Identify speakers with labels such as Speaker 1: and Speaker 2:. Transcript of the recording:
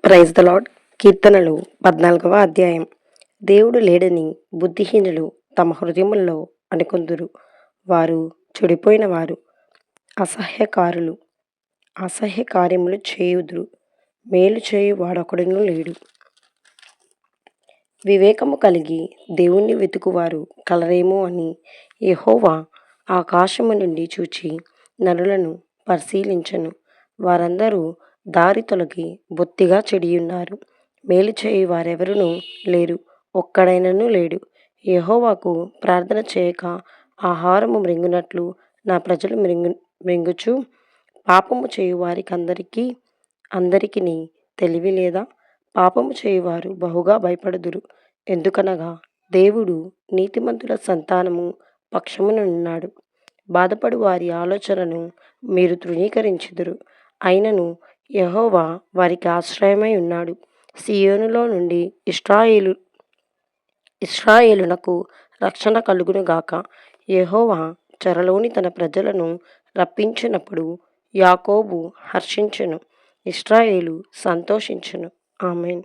Speaker 1: Praise the lord. కీర్తనలు 14వ అధ్యాయం. దేవుడు లేడని బుద్ధిహీనులు తమ హృదయముల్లో అనుకొందురు. వారు చెడిపోయిన వారు, అసహ్యకారులు, అసహ్య కార్యములు చేయుదురు. మేలు చేయు వాడొకడును లేడు. వివేకము కలిగి దేవుణ్ణి వెతుకువారు కలరేమో అని యెహోవా ఆకాశము నుండి చూచి నరులను పరిశీలించెను. వారందరూ దారి తొలగి బొత్తిగా చెడియున్నారు. మేలు చేయు వారెవరునూ లేరు, ఒక్కడైనను లేడు. యెహోవాకు ప్రార్థన చేయక ఆహారము మ్రింగునట్లు నా ప్రజలు మ్రింగుచు పాపము చేయు అందరికిని తెలివి లేదా? పాపము చేయువారు బహుగా భయపడుదురు. ఎందుకనగా దేవుడు నీతిమంతుల సంతానము పక్షమునున్నాడు. బాధపడు వారి ఆలోచనను మీరు తృణీకరించుదురు. అయినను యెహోవా వారికి ఆశ్రయమై ఉన్నాడు. సీయోనులో నుండి ఇశ్రాయేలునకు రక్షణ కలుగునుగాక. యెహోవా చెరలోని తన ప్రజలను రప్పించినప్పుడు యాకోబు హర్షించును, ఇశ్రాయేలు సంతోషించును. ఆమేన్.